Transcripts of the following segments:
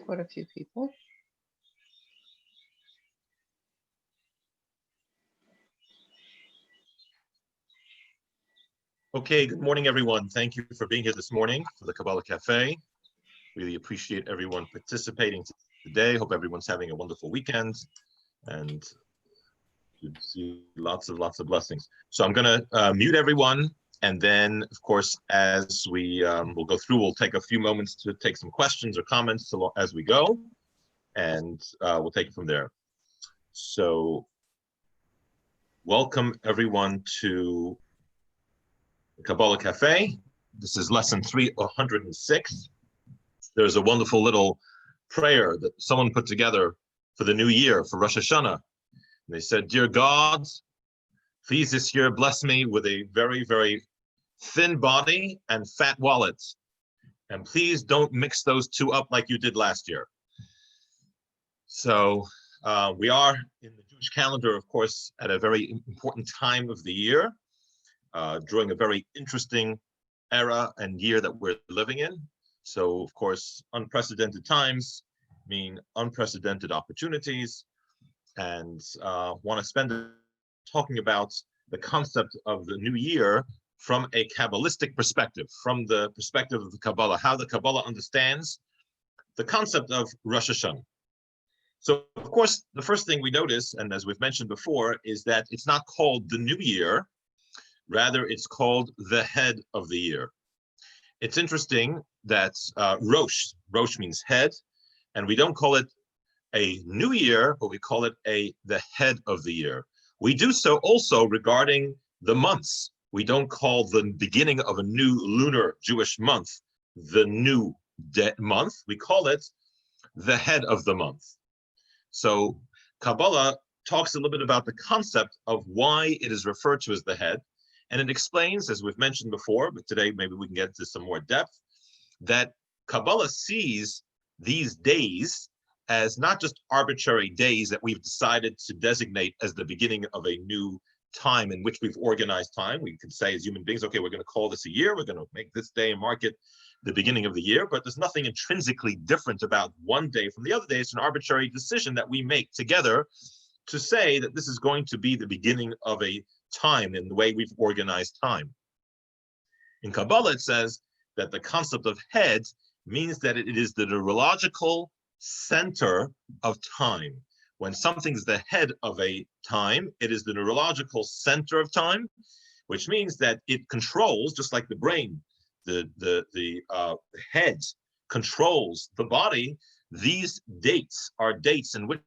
Quite a few people. Okay, good morning, everyone. Thank you for being here this morning for the Kabbalah Cafe. Really appreciate everyone participating today. Hope everyone's having a wonderful weekend and you see lots of blessings. So I'm going to mute everyone. And then, of course, as we will go through, we'll take a few moments to take some questions or comments as we go. And we'll take it from there. So welcome, everyone, to Kabbalah Cafe. This is lesson 306. There's a wonderful little prayer that someone put together for the new year, for Rosh Hashanah. And they said, "Dear God, please this year bless me with a very, very thin body and fat wallet. And please don't mix those two up like you did last year." So we are in the Jewish calendar, of course, at a very important time of the year. During a very interesting era and year that we're living in. So, of course, unprecedented times mean unprecedented opportunities, and want to spend talking about the concept of the new year from a Kabbalistic perspective, from the perspective of the Kabbalah, how the Kabbalah understands the concept of Rosh Hashanah. So, of course, the first thing we notice, and as we've mentioned before, is that it's not called the new year. Rather, it's called the head of the year. It's interesting that Rosh means head, and we don't call it a new year, but we call it the head of the year. We do so also regarding the months. We don't call the beginning of a new lunar Jewish month the new month. We call it the head of the month. So Kabbalah talks a little bit about the concept of why it is referred to as the head. And it explains, as we've mentioned before, but today maybe we can get into some more depth, that Kabbalah sees these days as not just arbitrary days that we've decided to designate as the beginning of a new time in which we've organized time. We could say as human beings, okay, we're going to call this a year. We're going to make this day and mark it the beginning of the year. But there's nothing intrinsically different about one day from the other day. It's an arbitrary decision that we make together to say that this is going to be the beginning of a time in the way we've organized time. In Kabbalah, it says that the concept of head means that it is the neurological center of time. When something's the head of a time, it is the neurological center of time, which means that it controls, just like the brain, the head controls the body. These dates are dates in which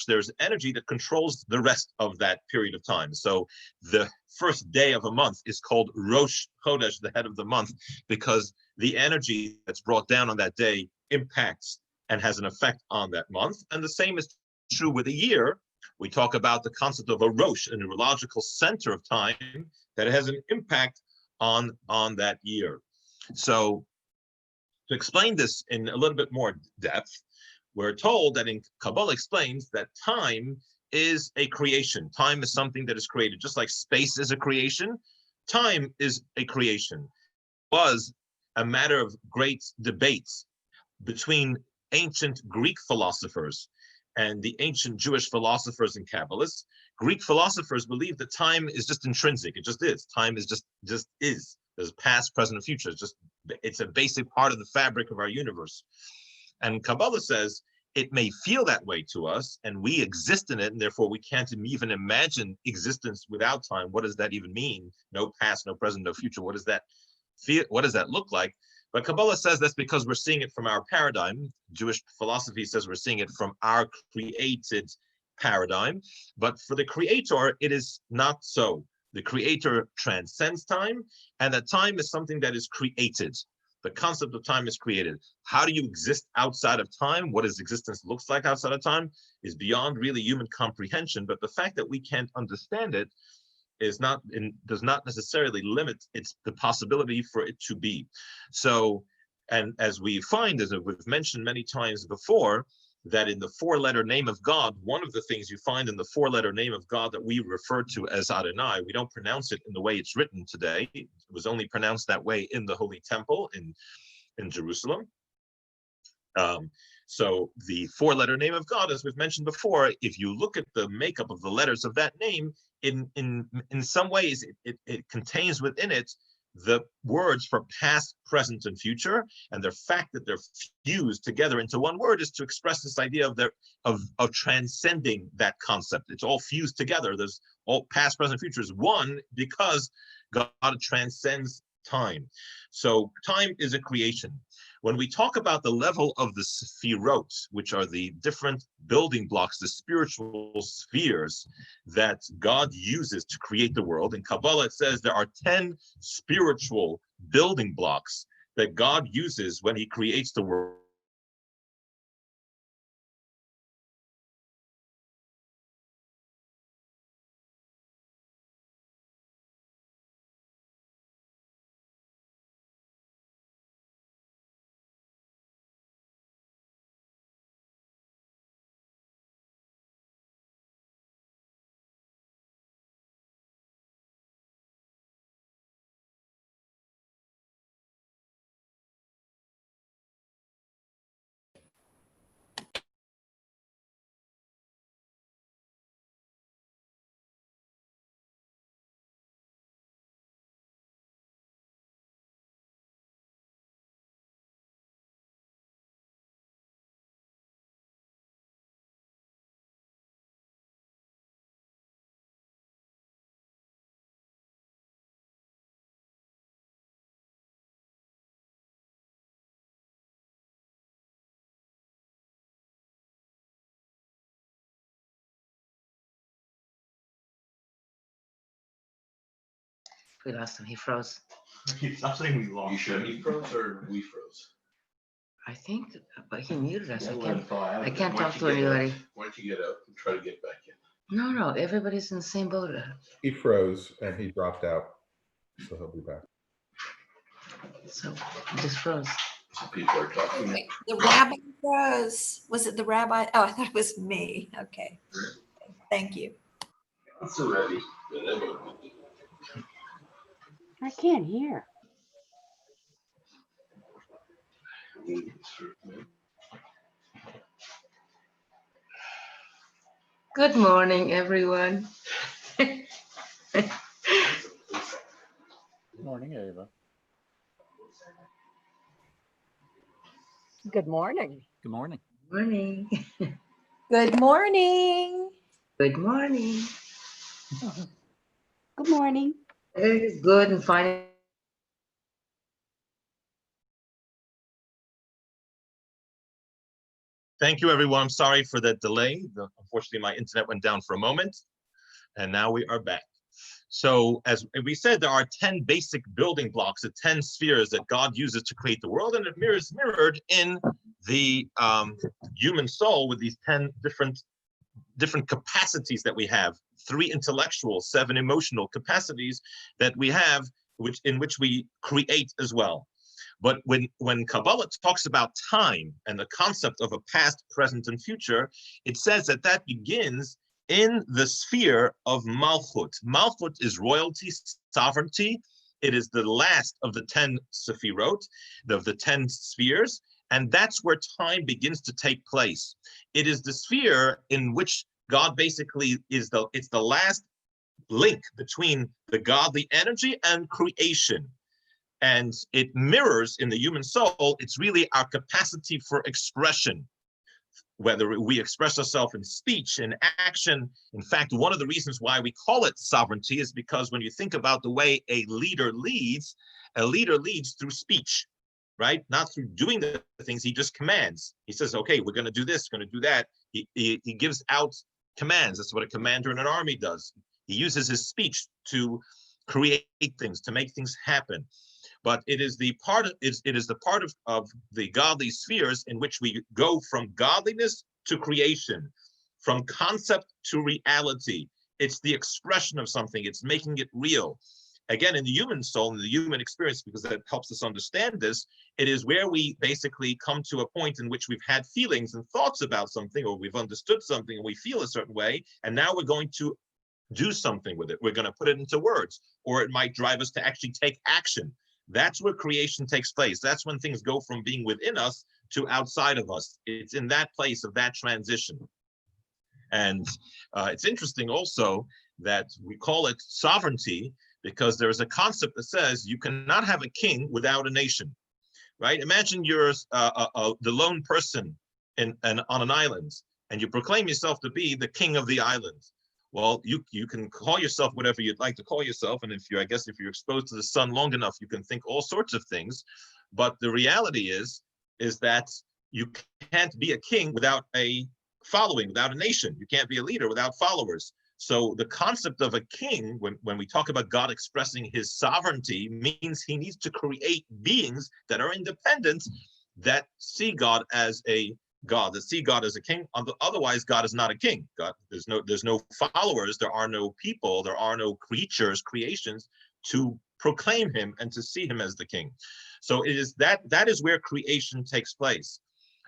there's energy that controls the rest of that period of time. So the first day of a month is called Rosh Chodesh, the head of the month, because the energy that's brought down on that day impacts and has an effect on that month. And the same is true with a year. We talk about the concept of a Rosh, a neurological center of time, that has an impact on that year. So to explain this in a little bit more depth, we're told that in Kabbalah explains that time is a creation. Time is something that is created, just like space is a creation. Time is a creation. It was a matter of great debates between ancient Greek philosophers and the ancient Jewish philosophers and Kabbalists. Greek philosophers believe that time is just intrinsic. It just is. Time is just is. There's past, present, and future. It's a basic part of the fabric of our universe. And Kabbalah says it may feel that way to us, and we exist in it, and therefore we can't even imagine existence without time. What does that even mean? No past, no present, no future. What does that feel? What does that look like? But Kabbalah says that's because we're seeing it from our paradigm. Jewish philosophy says we're seeing it from our created paradigm. But for the Creator, it is not so. The Creator transcends time, and that time is something that is created. The concept of time is created. How do you exist outside of time? What does existence looks like outside of time is beyond really human comprehension. But the fact that we can't understand it does not necessarily limit the possibility for it to be. So, and as we find, as we've mentioned many times before, that in the four-letter name of God, one of the things you find in the four-letter name of God that we refer to as Adonai, we don't pronounce it in the way it's written today. It was only pronounced that way in the Holy Temple in Jerusalem. So the four-letter name of God, as we've mentioned before, if you look at the makeup of the letters of that name, in some ways it contains within it the words for past, present, and future, and the fact that they're fused together into one word is to express this idea of transcending that concept. It's all fused together. There's all past, present, future is one because God transcends time. So time is a creation. When we talk about the level of the Sefirot, which are the different building blocks, the spiritual spheres that God uses to create the world, in Kabbalah it says there are 10 spiritual building blocks that God uses when he creates the world. We lost him. He froze. It's not saying we lost. You sure he froze or we froze? I think, but he muted us. Yeah, I let him can't. thaw out. I can't Why talk don't to you get up? anybody. Why don't you get up and try to get back in? No, everybody's in the same boat. He froze and he dropped out, so he'll be back. So he just froze. Some people are talking. Wait, the rabbi froze. Was it the rabbi? Oh, I thought it was me. Okay. Thank you. It's already. I can't hear. Good morning, everyone. Good morning, Ava. Good morning. Good morning. Morning. Good morning. Good morning. Good morning. Very good and fine. Thank you, everyone. I'm sorry for that delay. Unfortunately, my internet went down for a moment, and now we are back. So as we said, there are 10 basic building blocks, the 10 spheres that God uses to create the world, and it is mirrored in the human soul with these 10 different capacities that we have, 3 intellectual, 7 emotional capacities that we have, in which we create as well. But when Kabbalah talks about time and the concept of a past, present, and future, it says that begins in the sphere of Malchut. Malchut is royalty, sovereignty. It is the last of the 10 Sefirot, of the 10 spheres, and that's where time begins to take place. It is the sphere in which God basically it's the last link between the godly energy and creation. And it mirrors in the human soul, it's really our capacity for expression, whether we express ourselves in speech, in action. In fact, one of the reasons why we call it sovereignty is because when you think about the way a leader leads through speech, right? Not through doing the things, he just commands. He says, okay, we're gonna do this, gonna do that. He gives out commands. That's what a commander in an army does. He uses his speech to create things, to make things happen. But it is the part of the godly spheres in which we go from godliness to creation, from concept to reality. It's the expression of something, it's making it real. again, in the human soul, in the human experience, because that helps us understand this, it is where we basically come to a point in which we've had feelings and thoughts about something, or we've understood something and we feel a certain way, and now we're going to do something with it. We're going to put it into words, or it might drive us to actually take action. That's where creation takes place. That's when things go from being within us to outside of us. It's in that place of that transition. And it's interesting also that we call it sovereignty, because there's a concept that says you cannot have a king without a nation, right? Imagine you're the lone person on an island, and you proclaim yourself to be the king of the island. Well, you can call yourself whatever you'd like to call yourself, and I guess if you're exposed to the sun long enough, you can think all sorts of things. But the reality is that you can't be a king without a following, without a nation. You can't be a leader without followers. So the concept of a king, when we talk about God expressing his sovereignty, means he needs to create beings that are independent, that see God as a God, that see God as a king. Otherwise, God is not a king. God, there's no followers, there are no people, there are no creatures, creations to proclaim him and to see him as the king. So it is that is where creation takes place.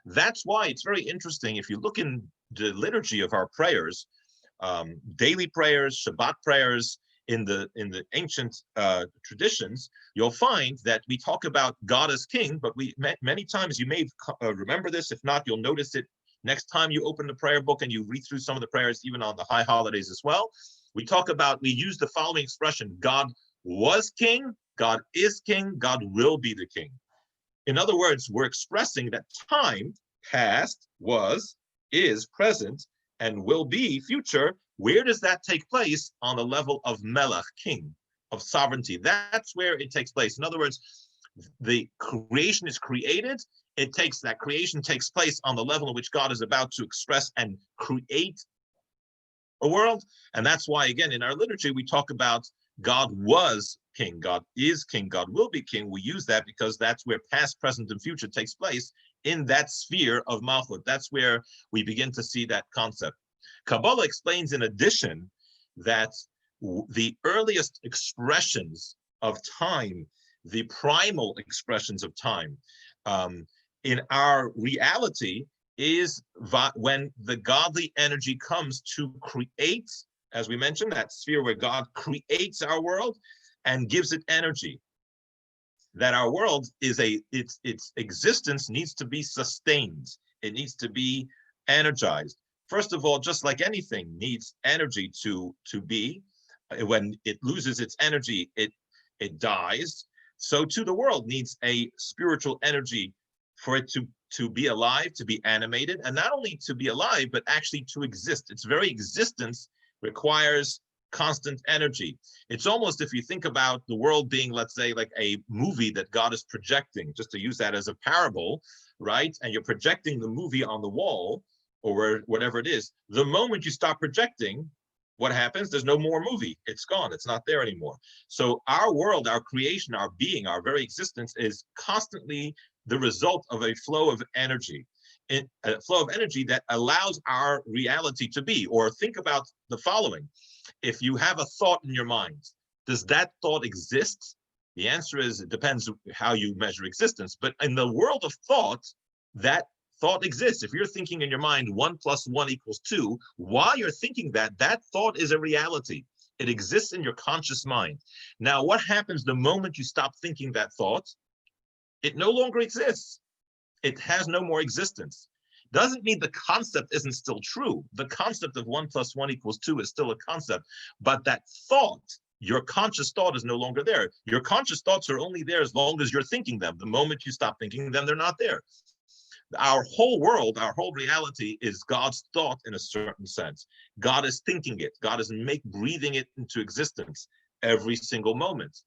That's why it's very interesting. If you look in the liturgy of our prayers, daily prayers, Shabbat prayers, in the ancient traditions, you'll find that we talk about God as king, but we many times, you may remember this. If not, you'll notice it next time you open the prayer book and you read through some of the prayers, even on the high holidays as well. We use the following expression: God was king, God is king, God will be the king. In other words, we're expressing that time, past, was, is, present, and will be, future. Where does that take place? On the level of melech, king, of sovereignty. That's where it takes place. In other words, the creation is created. That creation takes place on the level in which God is about to express and create a world. And that's why, again, in our liturgy, we talk about God was king, God is king, God will be king. We use that because that's where past, present, and future takes place, in that sphere of Malchut. That's where we begin to see that concept. Kabbalah explains, in addition, that the earliest expressions of time, the primal expressions of time, in our reality, is when the godly energy comes to create, as we mentioned, that sphere where God creates our world and gives it energy. That our world is its existence needs to be sustained. It needs to be energized. First of all, just like anything needs energy to be, when it loses its energy, it dies. So too the world needs a spiritual energy for it to be alive, to be animated, and not only to be alive, but actually to exist. Its very existence requires constant energy. It's almost, if you think about the world being, let's say, like a movie that God is projecting, just to use that as a parable, right? And you're projecting the movie on the wall, or whatever it is. The moment you stop projecting, what happens? There's no more movie. It's gone. It's not there anymore. So our world, our creation, our being, our very existence is constantly the result of a flow of energy. A flow of energy that allows our reality to be. Or think about the following. If you have a thought in your mind, does that thought exist? The answer is, it depends how you measure existence. But in the world of thought, that thought exists. If you're thinking in your mind 1 + 1 = 2, while you're thinking that thought is a reality. It exists in your conscious mind. Now, what happens the moment you stop thinking that thought? It no longer exists. It has no more existence. Doesn't mean the concept isn't still true. The concept of 1 + 1 = 2 is still a concept, but that thought, your conscious thought, is no longer there. Your conscious thoughts are only there as long as you're thinking them. The moment you stop thinking them, they're not there. Our whole world, our whole reality is God's thought in a certain sense. God is thinking it. God is breathing it into existence every single moment.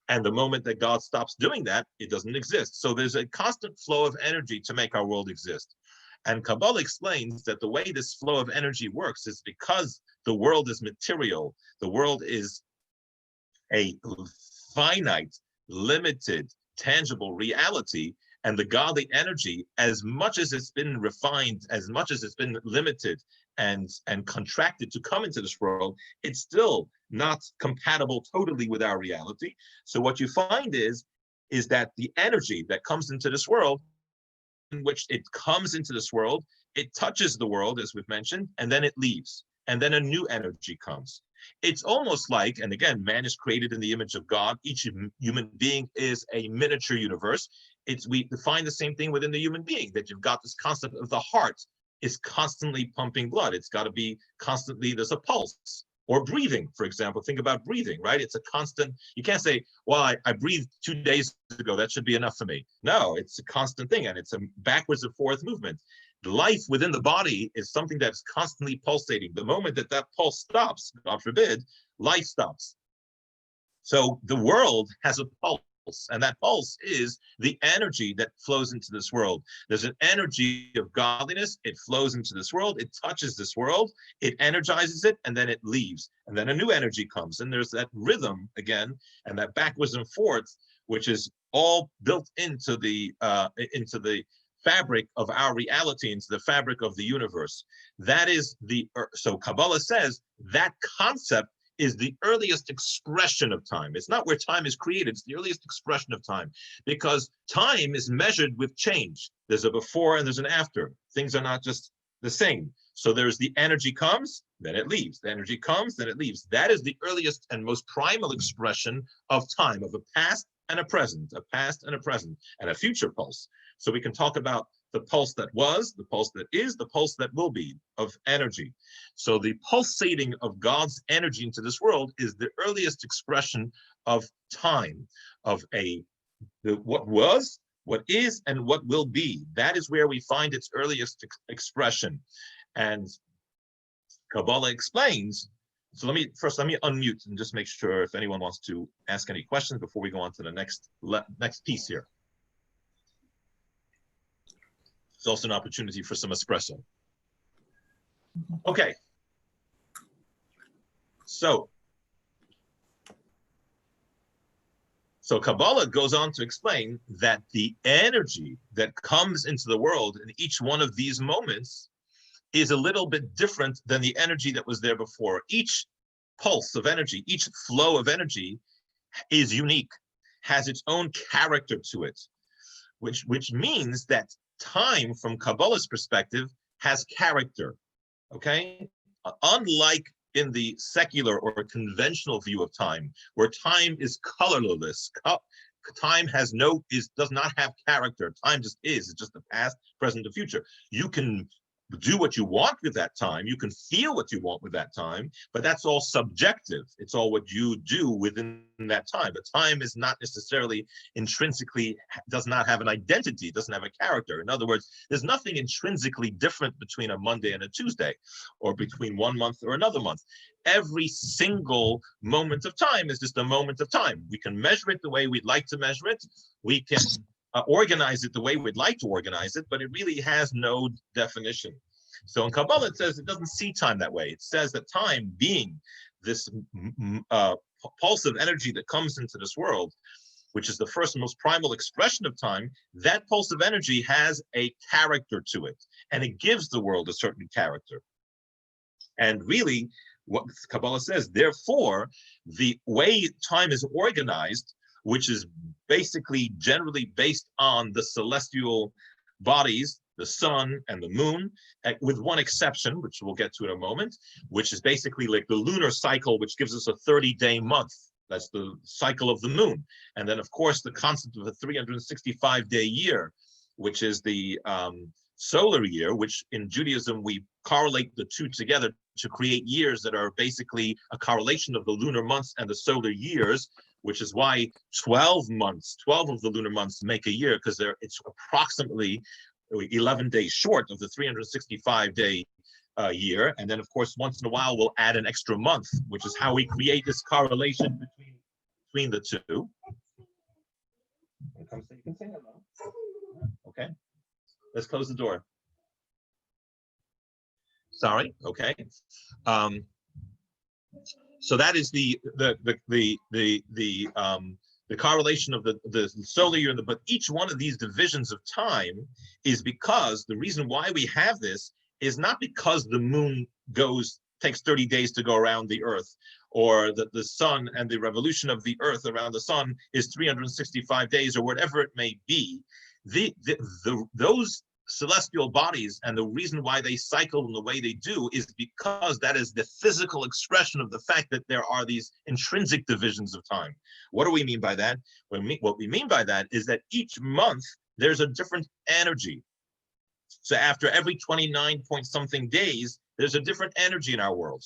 And the moment that God stops doing that, it doesn't exist. So there's a constant flow of energy to make our world exist. And Kabbalah explains that the way this flow of energy works is because the world is material. The world is a finite, limited, tangible reality. And the godly energy, as much as it's been refined, as much as it's been limited and contracted to come into this world, it still not compatible totally with our reality. So what you find is that the energy that comes into this world, in which it comes into this world, it touches the world, as we've mentioned, and then it leaves. And then a new energy comes. It's almost like, and again, man is created in the image of God. Each human being is a miniature universe. We find the same thing within the human being, that you've got this concept of the heart is constantly pumping blood. It's got to be constantly, there's a pulse. Or breathing, for example, think about breathing, right? It's a constant, you can't say, well, I breathed 2 days ago, that should be enough for me. No, it's a constant thing, and it's a backwards and forth movement. Life within the body is something that's constantly pulsating. The moment that that pulse stops, God forbid, life stops. So the world has a pulse, and that pulse is the energy that flows into this world. There's an energy of godliness. It flows into this world. It touches this world. It energizes it, and then it leaves. And then a new energy comes. And there's that rhythm again, and that backwards and forth, which is all built into the fabric of our reality, into the fabric of the universe. That is so Kabbalah says that concept is the earliest expression of time. It's not where time is created, it's the earliest expression of time, because time is measured with change. There's a before and there's an after. Things are not just the same. So there's the energy comes, then it leaves. The energy comes, then it leaves. That is the earliest and most primal expression of time, of a past and a present, a past and a present, and a future pulse. So we can talk about the pulse that was, the pulse that is, the pulse that will be of energy. So the pulsating of God's energy into this world is the earliest expression of time, of what was, what is, and what will be. That is where we find its earliest expression. And Kabbalah explains. So let me unmute and just make sure if anyone wants to ask any questions before we go on to the next piece here. It's also an opportunity for some espresso. Okay. So Kabbalah goes on to explain that the energy that comes into the world in each one of these moments is a little bit different than the energy that was there before. Each pulse of energy, each flow of energy is unique, has its own character to it, which means that time, from Kabbalah's perspective, has character, okay? Unlike in the secular or conventional view of time, where time is colorless, time does not have character. Time just is. It's just the past, present, and future. You can do what you want with that time. You can feel what you want with that time, but that's all subjective. It's all what you do within that time. But time is not necessarily intrinsically, does not have an identity, doesn't have a character. In other words, there's nothing intrinsically different between a Monday and a Tuesday, or between one month or another month. Every single moment of time is just a moment of time. We can measure it the way we'd like to measure it. We can organize it the way we'd like to organize it, but it really has no definition. So in Kabbalah, it says it doesn't see time that way. It says that time, being this pulse of energy that comes into this world, which is the first and most primal expression of time, that pulse of energy has a character to it, and it gives the world a certain character. And really, what Kabbalah says, therefore, the way time is organized, which is basically generally based on the celestial bodies, the sun and the moon, with one exception, which we'll get to in a moment, which is basically like the lunar cycle, which gives us a 30-day month. That's the cycle of the moon. And then, of course, the concept of a 365-day year, which is the solar year, which in Judaism, we correlate the two together to create years that are basically a correlation of the lunar months and the solar years, which is why 12 of the lunar months make a year, because it's approximately 11 days short of the 365-day year. And then, of course, once in a while, we'll add an extra month, which is how we create this correlation between the two. You can say hello. Okay, let's close the door. Sorry, okay. So that is the correlation of the solar year, but each one of these divisions of time is because the reason why we have this is not because the moon takes 30 days to go around the earth, or that the sun and the revolution of the earth around the sun is 365 days, or whatever it may be, those celestial bodies, and the reason why they cycle in the way they do is because that is the physical expression of the fact that there are these intrinsic divisions of time. What do we mean by that? What we mean by that is that each month there's a different energy. So after every 29 point something days, there's a different energy in our world.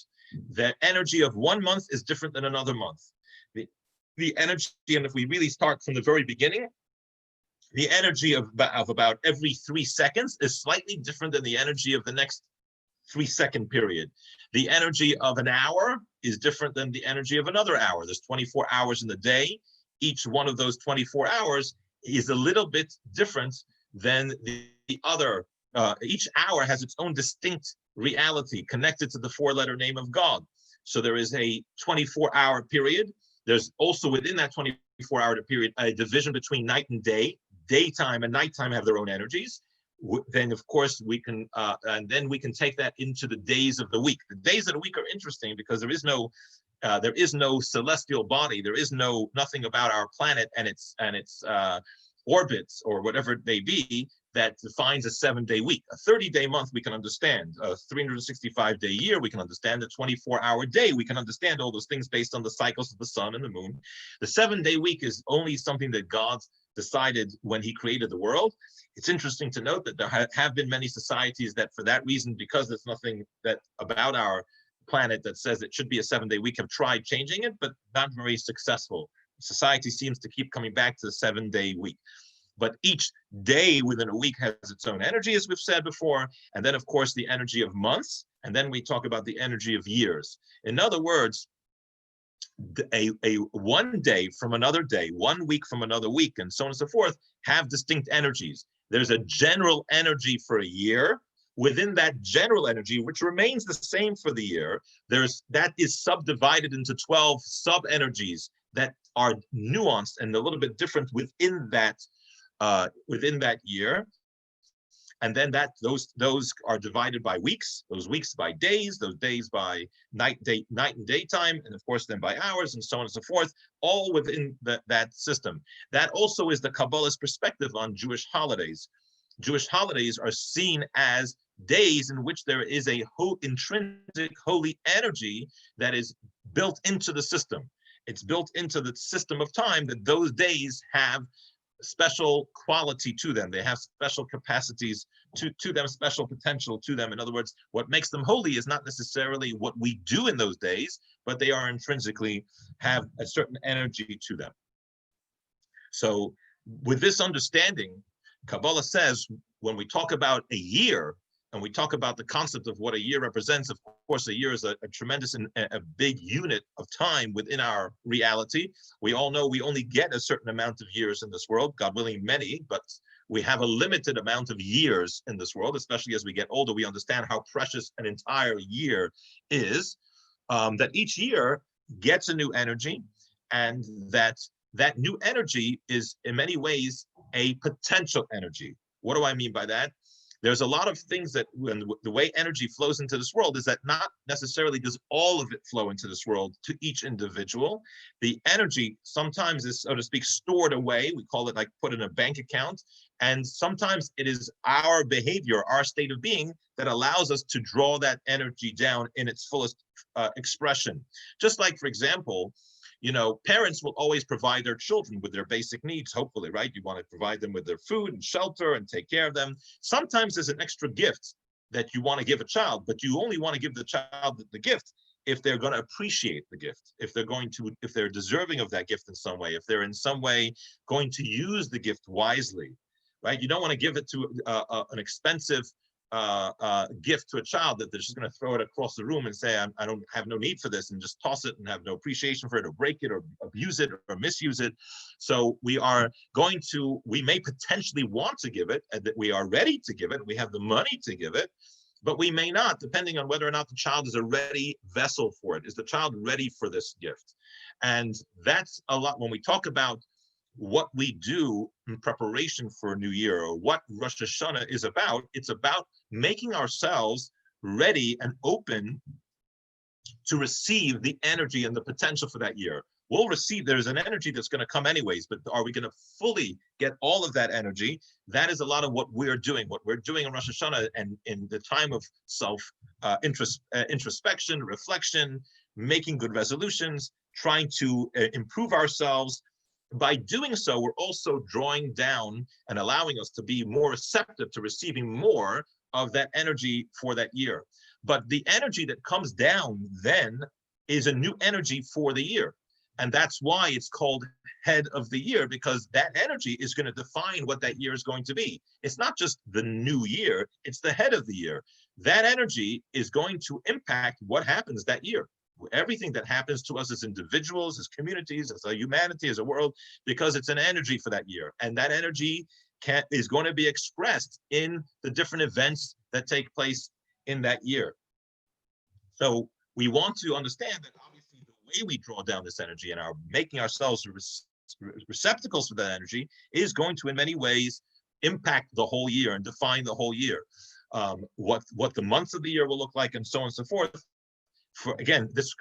The energy of one month is different than another month. The energy, and if we really start from the very beginning, the energy of about every 3 seconds is slightly different than the energy of the next 3-second period. The energy of an hour is different than the energy of another hour. There's 24 hours in the day. Each one of those 24 hours is a little bit different than the other. Each hour has its own distinct reality connected to the 4-letter name of God. So there is a 24-hour period. There's also within that 24-hour period a division between night and day. Daytime and nighttime have their own energies. Then of course we can, and then we can take that into the days of the week. The days of the week are interesting because there is no celestial body. There is nothing about our planet and its orbits or whatever it may be that defines a 7-day week. A 30-day month we can understand. A 365-day year we can understand. A 24-hour day we can understand all those things based on the cycles of the sun and the moon. The 7-day week is only something that God decided when he created the world. It's interesting to note that there have been many societies that for that reason, because there's nothing that about our planet that says it should be a 7-day week, have tried changing it, but not very successful. Society seems to keep coming back to the 7-day week. But each day within a week has its own energy, as we've said before. And then, of course, the energy of months. And then we talk about the energy of years. In other words, a one day from another day, 1 week from another week, and so on and so forth, have distinct energies. There's a general energy for a year. Within that general energy, which remains the same for the year, that is subdivided into 12 sub-energies that are nuanced and a little bit different within that year. And then those are divided by weeks, those weeks by days, those days by night and daytime, and of course then by hours, and so on and so forth, all within that system. That also is the Kabbalah's perspective on Jewish holidays. Jewish holidays are seen as days in which there is a intrinsic holy energy that is built into the system. It's built into the system of time that those days have special quality to them. They have special capacities to them, special potential to them. In other words, what makes them holy is not necessarily what we do in those days, but they are intrinsically have a certain energy to them. So with this understanding, Kabbalah says when we talk about a year, and we talk about the concept of what a year represents, of course, a year is a tremendous and a big unit of time within our reality. We all know we only get a certain amount of years in this world, God willing, many, but we have a limited amount of years in this world, especially as we get older. We understand how precious an entire year is, that each year gets a new energy, and that new energy is in many ways a potential energy. What do I mean by that? There's a lot of things that when the way energy flows into this world is that not necessarily does all of it flow into this world to each individual. The energy sometimes is, so to speak, stored away. We call it like put in a bank account. And sometimes it is our behavior, our state of being that allows us to draw that energy down in its fullest expression. Just like, for example, you know, parents will always provide their children with their basic needs, hopefully, right? You want to provide them with their food and shelter and take care of them. Sometimes there's an extra gift that you want to give a child, but you only want to give the child the gift if they're going to appreciate the gift, if they're deserving of that gift in some way, if they're in some way going to use the gift wisely, right? You don't want to give it to an expensive gift to a child that they're just going to throw it across the room and say, I don't have no need for this, and just toss it and have no appreciation for it, or break it, or abuse it, or misuse it. So we may potentially want to give it, and that we are ready to give it, we have the money to give it, but we may not, depending on whether or not the child is a ready vessel for it. Is the child ready for this gift? And that's a lot when we talk about what we do in preparation for a new year, or what Rosh Hashanah is about. It's about making ourselves ready and open to receive the energy and the potential for that year. We'll receive, there's an energy that's going to come anyways, but are we going to fully get all of that energy? That is a lot of what we're doing. What we're doing in Rosh Hashanah and in the time of introspection, reflection, making good resolutions, trying to improve ourselves. By doing so, we're also drawing down and allowing us to be more receptive to receiving more of that energy for that year. But the energy that comes down then is a new energy for the year. And that's why it's called head of the year, because that energy is going to define what that year is going to be. It's not just the new year, it's the head of the year. That energy is going to impact what happens that year. Everything that happens to us as individuals, as communities, as a humanity, as a world, because it's an energy for that year. And that energy is going to be expressed in the different events that take place in that year. So we want to understand that obviously the way we draw down this energy and are making ourselves receptacles for that energy is going to in many ways impact the whole year and define the whole year. What the months of the year will look like and so on and so forth. Again, this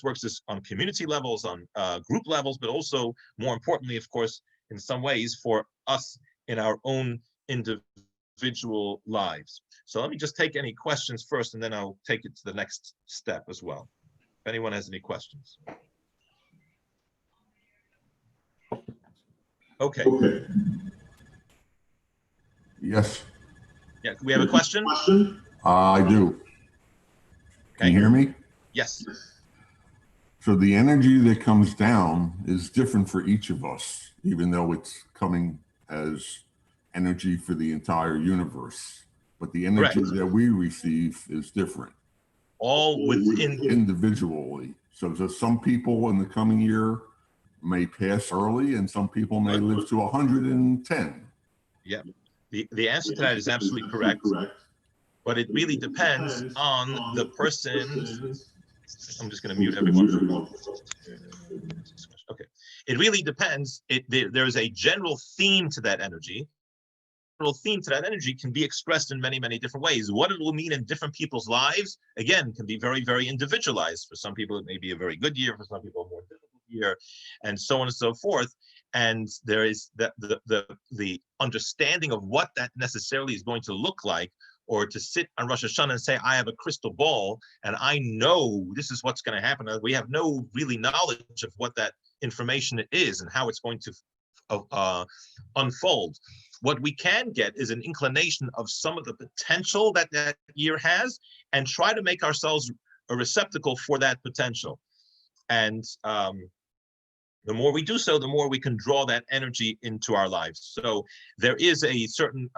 works on community levels, on group levels, but also more importantly, of course, in some ways for us in our own individual lives. So let me just take any questions first, and then I'll take it to the next step as well. If anyone has any questions. Okay. Yes, Yeah, we have a question? I do. Can you hear me? Yes. So the energy that comes down is different for each of us, even though it's coming as energy for the entire universe. But the energy Correct. that we receive is different. All within individually. So some people in the coming year may pass early, and some people may live to 110. Yeah. The answer to that is absolutely correct. But it really depends on the person's. I'm just going to mute everyone for a moment. Okay. It really depends. There's a general theme to that energy. The general theme to that energy can be expressed in many, many different ways. What it will mean in different people's lives, again, can be very, very individualized. For some people, it may be a very good year. For some people, a more difficult year, and so on and so forth. And there is the understanding of what that necessarily is going to look like, or to sit on Rosh Hashanah and say, I have a crystal ball and I know this is what's going to happen. We have no really knowledge of what that information is and how it's going to unfold. What we can get is an inclination of some of the potential that that year has, and try to make ourselves a receptacle for that potential. And the more we do so, the more we can draw that energy into our lives. So there is a certain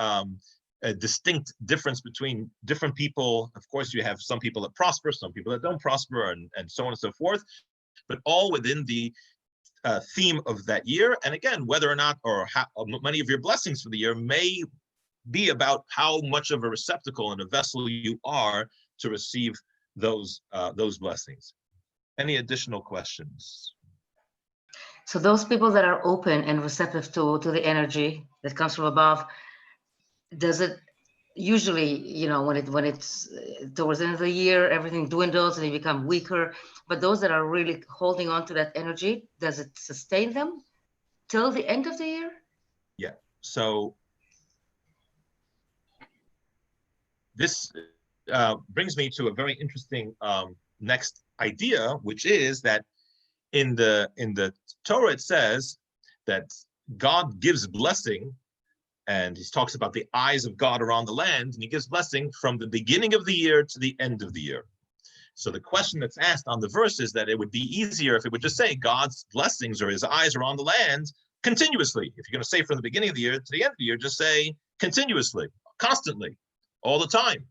a distinct difference between different people. Of course, you have some people that prosper, some people that don't prosper, and so on and so forth, but all within the theme of that year. And again, whether or not, or how many of your blessings for the year may be about how much of a receptacle and a vessel you are to receive those blessings. Any additional questions? So those people that are open and receptive to the energy that comes from above, does it usually, when it's towards the end of the year, everything dwindles and they become weaker, but those that are really holding on to that energy, does it sustain them till the end of the year? Yeah, so this brings me to a very interesting next idea, which is that in the Torah it says that God gives blessing, and he talks about the eyes of God are on the land, and he gives blessing from the beginning of the year to the end of the year. So the question that's asked on the verse is that it would be easier if it would just say God's blessings or his eyes are on the land continuously. If you're going to say from the beginning of the year to the end of the year, just say continuously, constantly, all the time.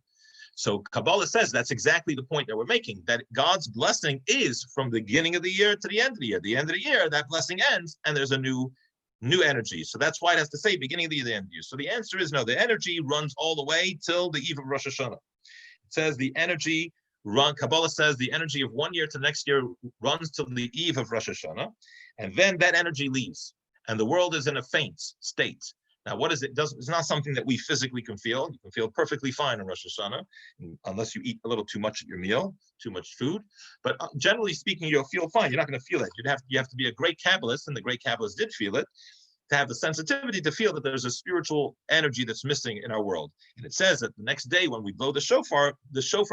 So Kabbalah says that's exactly the point that we're making, that God's blessing is from the beginning of the year to the end of the year. The end of the year, that blessing ends, and there's a new energy. So that's why it has to say beginning of the year, the end of the year. So the answer is no, the energy runs all the way till the eve of Rosh Hashanah. It says the energy Kabbalah says the energy of one year to the next year runs till the eve of Rosh Hashanah, and then that energy leaves, and the world is in a faint state. Now, what is it? It's not something that we physically can feel. You can feel perfectly fine on Rosh Hashanah, unless you eat a little too much at your meal, too much food. But generally speaking, you'll feel fine. You're not going to feel it. You have to be a great Kabbalist, and the great Kabbalists did feel it, to have the sensitivity to feel that there's a spiritual energy that's missing in our world. And it says that the next day when we blow the shofar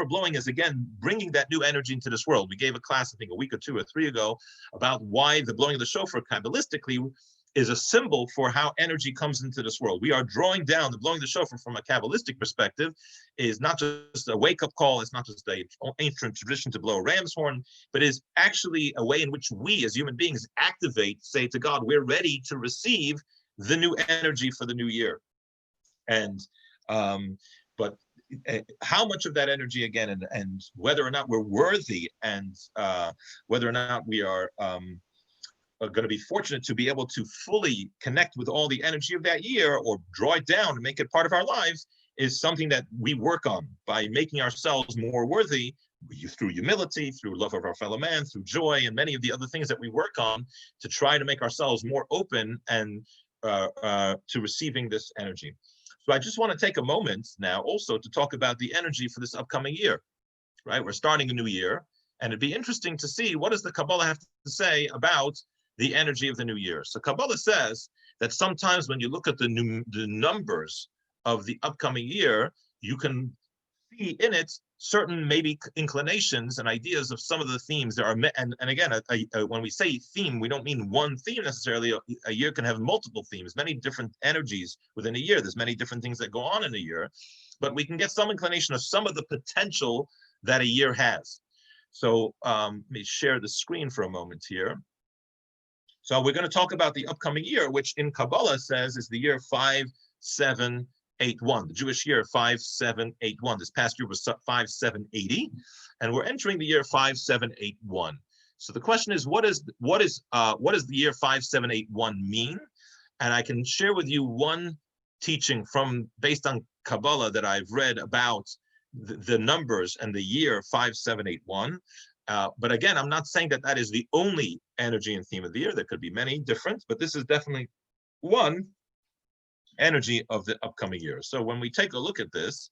blowing is again bringing that new energy into this world. We gave a class, I think a week or 2 or 3 ago, about why the blowing of the shofar Kabbalistically is a symbol for how energy comes into this world. We are drawing down, the blowing the shofar from a Kabbalistic perspective is not just a wake-up call, it's not just an ancient tradition to blow a ram's horn, but is actually a way in which we as human beings activate, say to God, we're ready to receive the new energy for the new year. And, but how much of that energy again, and whether or not we're worthy, and whether or not we are going to be fortunate to be able to fully connect with all the energy of that year or draw it down and make it part of our lives, is something that we work on by making ourselves more worthy through humility, through love of our fellow man, through joy, and many of the other things that we work on to try to make ourselves more open and to receiving this energy. So I just want to take a moment now also to talk about the energy for this upcoming year, right? We're starting a new year, and it'd be interesting to see what does the Kabbalah have to say about the energy of the new year. So Kabbalah says that sometimes when you look at the numbers of the upcoming year, you can see in it certain maybe inclinations and ideas of some of the themes there are. And again, when we say theme, we don't mean one theme necessarily. A year can have multiple themes, many different energies within a year. There's many different things that go on in a year, but we can get some inclination of some of the potential that a year has. So let me share the screen for a moment here. So we're going to talk about the upcoming year, which in Kabbalah says is the year 5781, the Jewish year 5781. This past year was 5780, and we're entering the year 5781. So the question is, what does the year 5781 mean? And I can share with you one teaching based on Kabbalah that I've read about the numbers and the year 5781. But again, I'm not saying that that is the only energy and theme of the year. There could be many different, but this is definitely one energy of the upcoming year. So when we take a look at this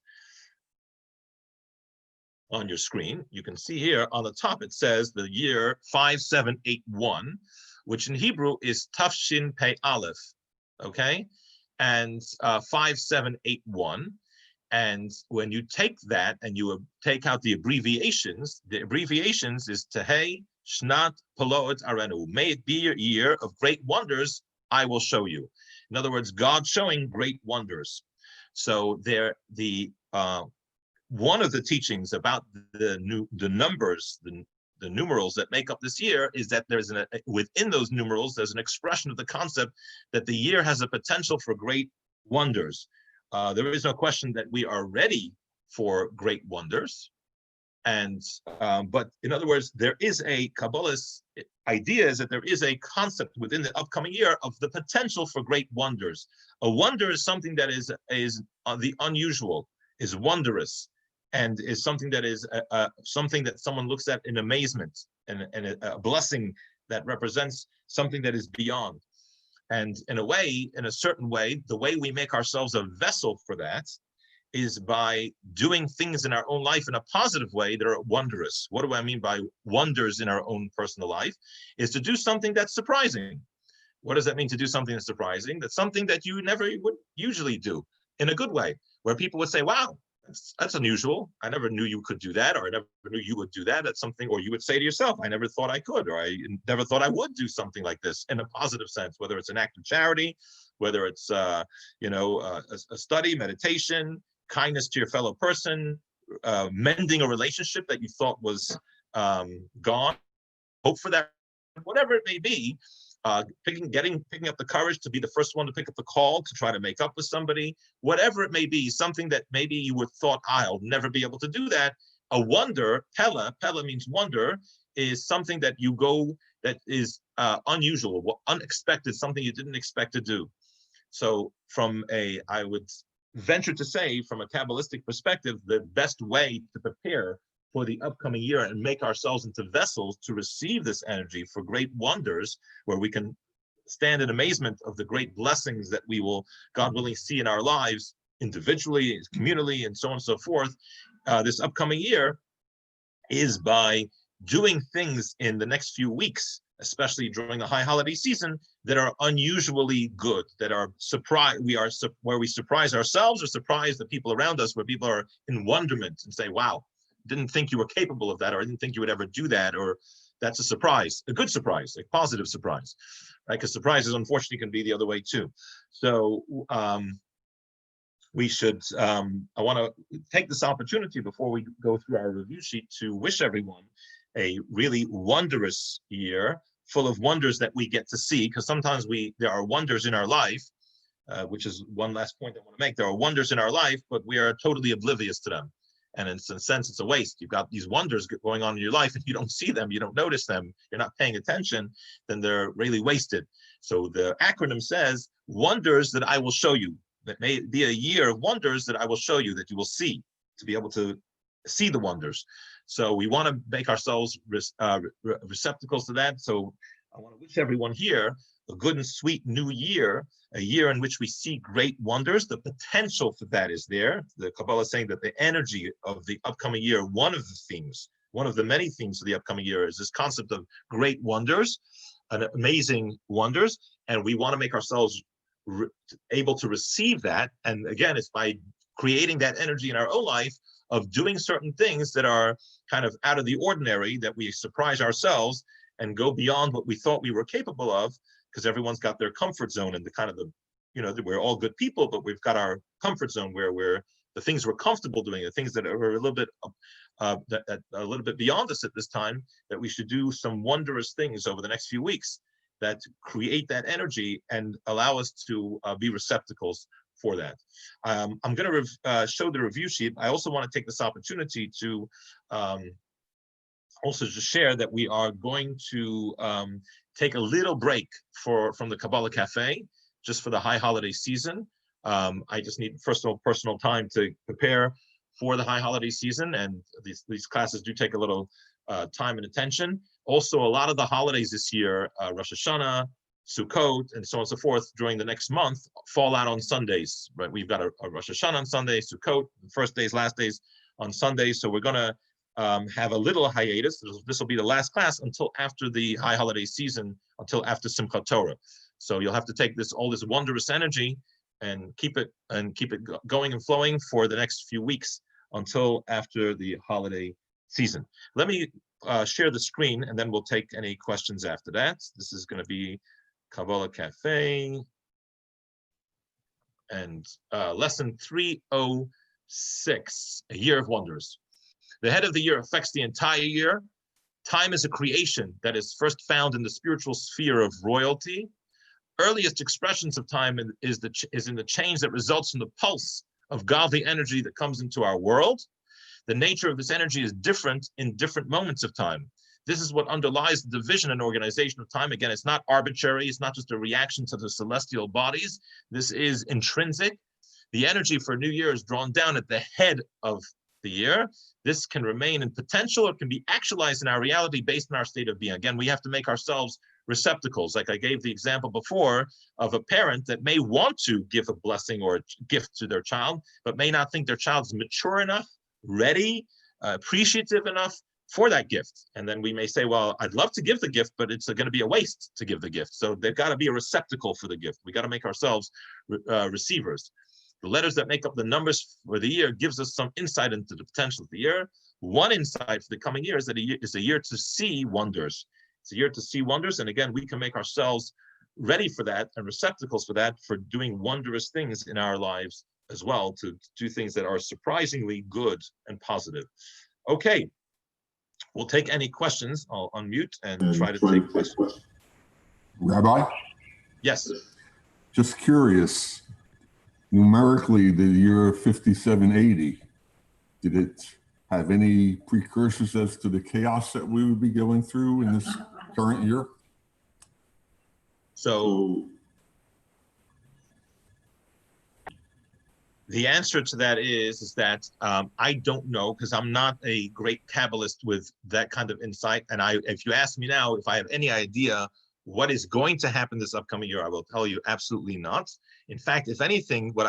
on your screen, you can see here on the top, it says the year 5781, which in Hebrew is Tafshin Pei Aleph, okay? And 5781. And when you take that and you take out the abbreviations is Tehei Shnat Paloet Arenu. May it be your year of great wonders, I will show you. In other words, God showing great wonders. So one of the teachings about the numbers, the numerals that make up this year, is that within those numerals, there's an expression of the concept that the year has a potential for great wonders. There is no question that we are ready for great wonders. And, but in other words, there is a Kabbalist idea is that there is a concept within the upcoming year of the potential for great wonders. A wonder is something that is the unusual, is wondrous, and is something that is something that someone looks at in amazement, and a blessing that represents something that is beyond. And in a certain way, the way we make ourselves a vessel for that is by doing things in our own life in a positive way that are wondrous. What do I mean by wonders in our own personal life? Is to do something that's surprising. What does that mean, to do something that's surprising? That's something that you never would usually do in a good way, where people would say, wow, that's unusual. I never knew you could do that, or I never knew you would do that. That's something, or you would say to yourself, I never thought I could, or I never thought I would do something like this in a positive sense, whether it's an act of charity, whether it's a study, meditation, kindness to your fellow person, mending a relationship that you thought was gone, hope for that, whatever it may be. Picking up the courage to be the first one to pick up the call to try to make up with somebody, whatever it may be, something that maybe you would thought, I'll never be able to do that. A wonder, pella means wonder, is something that that is unusual, unexpected, something you didn't expect to do. So I would venture to say, from a Kabbalistic perspective, the best way to prepare for the upcoming year and make ourselves into vessels to receive this energy for great wonders, where we can stand in amazement of the great blessings that we will, God willing, see in our lives individually, communally, and so on and so forth, this upcoming year, is by doing things in the next few weeks, especially during the high holiday season, that are unusually good, that are where we surprise ourselves or surprise the people around us, where people are in wonderment and say, wow, didn't think you were capable of that, or I didn't think you would ever do that, or that's a surprise, a good surprise, a positive surprise, right? Because surprises, unfortunately, can be the other way too. So we should, I want to take this opportunity before we go through our review sheet to wish everyone a really wondrous year, full of wonders that we get to see, because sometimes there are wonders in our life, which is one last point I want to make. There are wonders in our life, but we are totally oblivious to them. And in a sense, it's a waste. You've got these wonders going on in your life and you don't see them, you don't notice them, you're not paying attention, then they're really wasted. So the acronym says, wonders that I will show you. That may be a year of wonders that I will show you, that you will see, to be able to see the wonders. So we want to make ourselves receptacles to that. So I want to wish everyone here a good and sweet new year, a year in which we see great wonders. The potential for that is there. The Kabbalah is saying that the energy of the upcoming year, one of the themes, one of the many themes of the upcoming year, is this concept of great wonders, amazing wonders. And we want to make ourselves able to receive that. And again, it's by creating that energy in our own life of doing certain things that are kind of out of the ordinary, that we surprise ourselves and go beyond what we thought we were capable of, because everyone's got their comfort zone and the kind of we're all good people, but we've got our comfort zone where the things we're comfortable doing, the things that are a little bit beyond us at this time, that we should do some wondrous things over the next few weeks that create that energy and allow us to be receptacles for that. I'm going to show the review sheet. I also want to take this opportunity to also just share that we are going to take a little break from the Kabbalah Cafe, just for the high holiday season. I just need personal time to prepare for the high holiday season, and these classes do take a little time and attention. Also, a lot of the holidays this year, Rosh Hashanah, Sukkot, and so on and so forth, during the next month, fall out on Sundays, right? We've got a Rosh Hashanah on Sunday, Sukkot, first days, last days on Sundays. So we're going to have a little hiatus. This will be the last class until after the high holiday season, until after Simchat Torah. So you'll have to take all this wondrous energy and keep it going and flowing for the next few weeks until after the holiday season. Let me share the screen, and then we'll take any questions after that. This is going to be Kabbalah Cafe and lesson 306, a year of wonders. The head of the year affects the entire year. Time is a creation that is first found in the spiritual sphere of royalty. Earliest expressions of time is in the change that results from the pulse of godly energy that comes into our world. The nature of this energy is different in different moments of time. This is what underlies the division and organization of time. Again, it's not arbitrary. It's not just a reaction to the celestial bodies. This is intrinsic. The energy for a new year is drawn down at the head of the year. This can remain in potential or can be actualized in our reality based on our state of being. Again, we have to make ourselves receptacles. Like I gave the example before of a parent that may want to give a blessing or a gift to their child, but may not think their child is mature enough, ready, appreciative enough for that gift. And then we may say, well, I'd love to give the gift, but it's going to be a waste to give the gift. So they've got to be a receptacle for the gift. We got to make ourselves receivers. The letters that make up the numbers for the year gives us some insight into the potential of the year. One insight for the coming year is that it's a year to see wonders. It's a year to see wonders. And again, we can make ourselves ready for that and receptacles for that, for doing wondrous things in our lives as well, to do things that are surprisingly good and positive. Okay, we'll take any questions. I'll unmute and try to take questions. Rabbi? Yes. Just curious, numerically, the year 5780, did it have any precursors as to the chaos that we would be going through in this current year? So the answer to that is that I don't know, because I'm not a great Kabbalist with that kind of insight. And if you ask me now if I have any idea what is going to happen this upcoming year, I will tell you absolutely not. In fact, if anything, what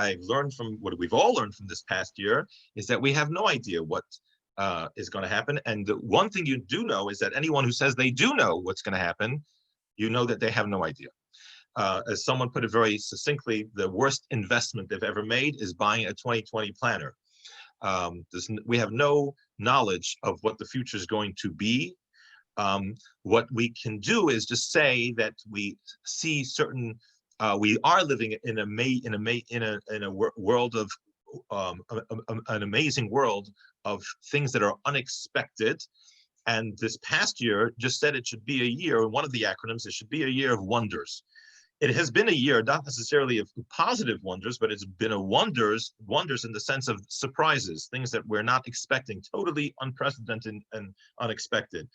we've all learned from this past year is that we have no idea what is going to happen. And the one thing you do know is that anyone who says they do know what's going to happen, you know that they have no idea. As someone put it very succinctly, the worst investment they've ever made is buying a 2020 planner. We have no knowledge of what the future is going to be. What we can do is just say that we see certain. We are living in a world of an amazing world of things that are unexpected. And this past year just said it should be a year. And one of the acronyms, it should be a year of wonders. It has been a year, not necessarily of positive wonders, but it's been a wonders in the sense of surprises, things that we're not expecting, totally unprecedented and unexpected.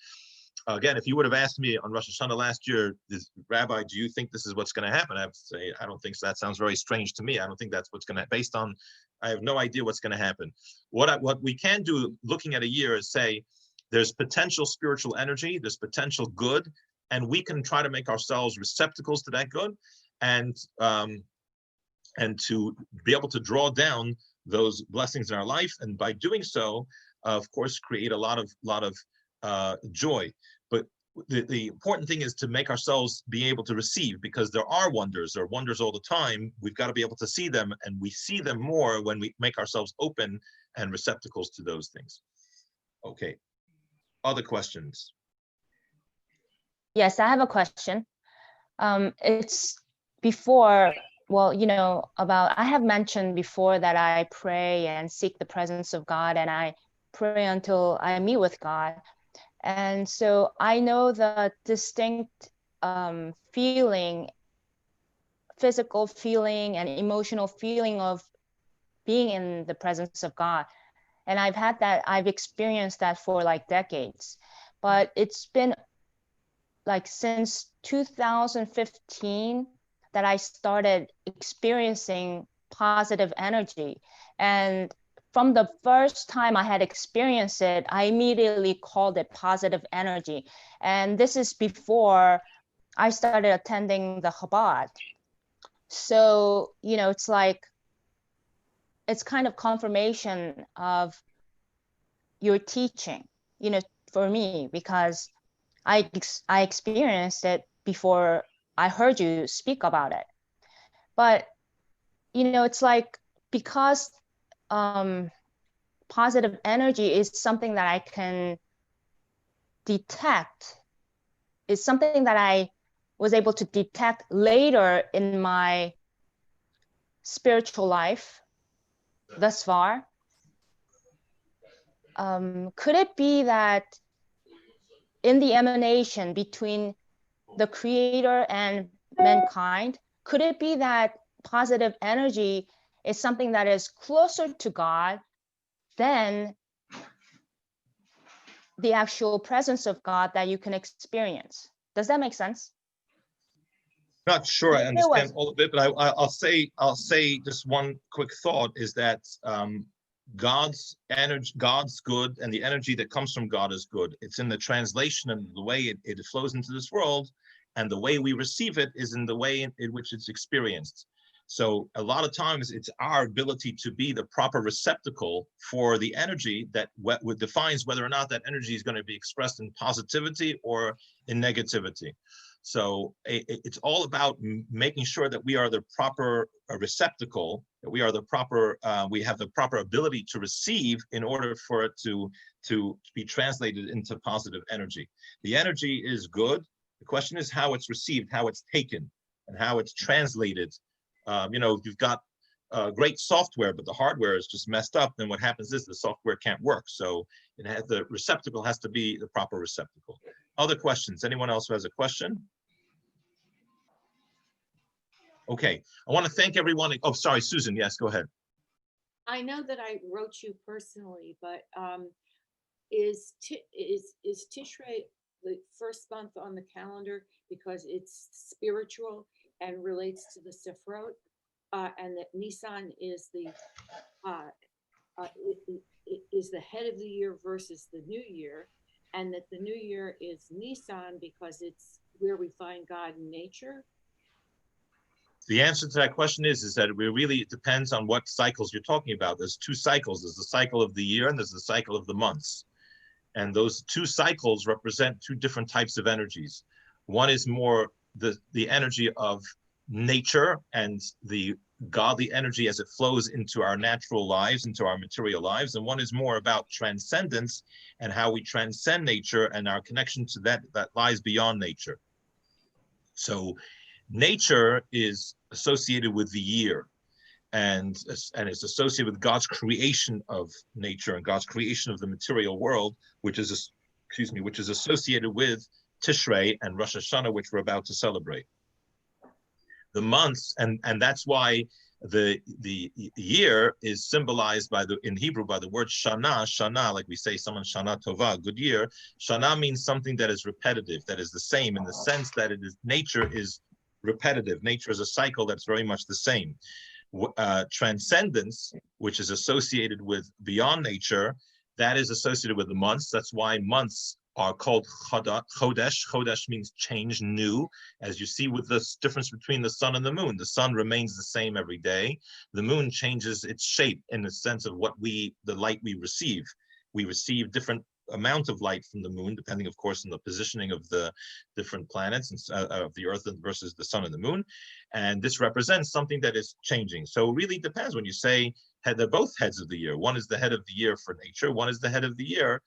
Again, if you would have asked me on Rosh Hashanah last year, Rabbi, do you think this is what's going to happen? I have to say, I don't think so. That sounds very strange to me. I don't think that's what's going to, based on, I have no idea what's going to happen. What we can do looking at a year is say, there's potential spiritual energy, there's potential good, and we can try to make ourselves receptacles to that good, and to be able to draw down those blessings in our life, and by doing so, of course, create a lot of joy. But the important thing is to make ourselves be able to receive, because there are wonders all the time. We've got to be able to see them, and we see them more when we make ourselves open and receptacles to those things. Okay, other questions? Yes, I have a question. It's before, well, you know, I have mentioned before that I pray and seek the presence of God, and I pray until I meet with God. And so I know the distinct feeling, physical feeling and emotional feeling of being in the presence of God. And I've experienced that for like decades, but it's been like since 2015 that I started experiencing positive energy. And from the first time I had experienced it, I immediately called it positive energy. And this is before I started attending the Chabad. So, you know, it's like, it's kind of confirmation of your teaching, you know, for me, because I experienced it before I heard you speak about it. But, you know, it's like, because positive energy is something that I can detect, is something that I was able to detect later in my spiritual life thus far. Could it be that in the emanation between the creator and mankind, could it be that positive energy is something that is closer to God than the actual presence of God that you can experience? Does that make sense? Not sure I understand all of it, but I'll say just one quick thought is that God's energy, God's good, and the energy that comes from God is good. It's in the translation and the way it flows into this world, and the way we receive it is in the way in which it's experienced. So a lot of times it's our ability to be the proper receptacle for the energy that defines whether or not that energy is going to be expressed in positivity or in negativity. So it's all about making sure that we are the proper receptacle, that we are the proper, we have the proper ability to receive in order for it to be translated into positive energy. The energy is good. The question is how it's received, how it's taken, and how it's translated. You know, you've got great software, but the hardware is just messed up. Then what happens is the software can't work. So it has, the receptacle has to be the proper receptacle. Other questions? Anyone else who has a question? Okay, I want to thank everyone. Oh, sorry, Susan. Yes, go ahead. I know that I wrote you personally, but is Tishrei the first month on the calendar because it's spiritual and relates to the Sefrot, and that Nisan is the head of the year versus the new year, and that the new year is Nisan because it's where we find God in nature? The answer to that question is that it depends on what cycles you're talking about. There's two cycles. There's the cycle of the year and there's the cycle of the months. And those two cycles represent two different types of energies. One is more the energy of nature and the godly energy as it flows into our natural lives, into our material lives. And one is more about transcendence and how we transcend nature and our connection to that lies beyond nature. So nature is associated with the year and it's associated with God's creation of nature and God's creation of the material world, which is associated with Tishrei and Rosh Hashanah, which we're about to celebrate. The months, and that's why the year is symbolized in Hebrew by the word shana, like we say someone shana tova, good year. Shana means something that is repetitive, that is the same in the sense that nature is repetitive. Nature is a cycle that's very much the same. Transcendence, which is associated with beyond nature, that is associated with the months. That's why months are called chodesh. Chodesh means change, new. As you see with this difference between the sun and the moon, the sun remains the same every day. The moon changes its shape in the sense of the light we receive. We receive different amount of light from the moon, depending, of course, on the positioning of the different planets of the Earth versus the sun and the moon. And this represents something that is changing. So it really depends when you say they're both heads of the year. One is the head of the year for nature. One is the head of the year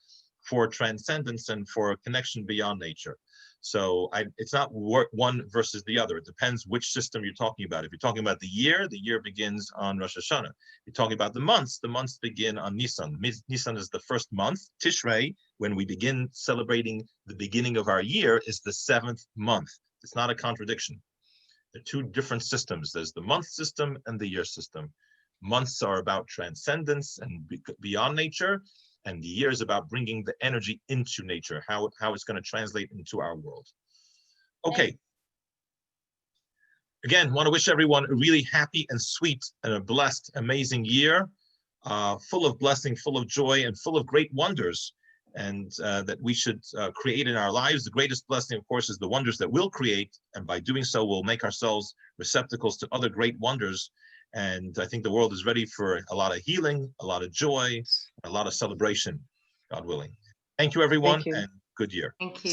for transcendence and for a connection beyond nature. So it's not one versus the other. It depends which system you're talking about. If you're talking about the year begins on Rosh Hashanah. If you're talking about the months begin on Nisan. Nisan is the first month. Tishrei, when we begin celebrating the beginning of our year, is the 7th month. It's not a contradiction. They're two different systems. There's the month system and the year system. Months are about transcendence and beyond nature. And the year is about bringing the energy into nature, how it's going to translate into our world. Okay. Again, want to wish everyone a really happy and sweet and a blessed, amazing year, full of blessing, full of joy, and full of great wonders, and that we should create in our lives. The greatest blessing, of course, is the wonders that we'll create, and by doing so, we'll make ourselves receptacles to other great wonders. And I think the world is ready for a lot of healing, a lot of joy, a lot of celebration, God willing. Thank you, everyone, Thank you. and good year. Thank you.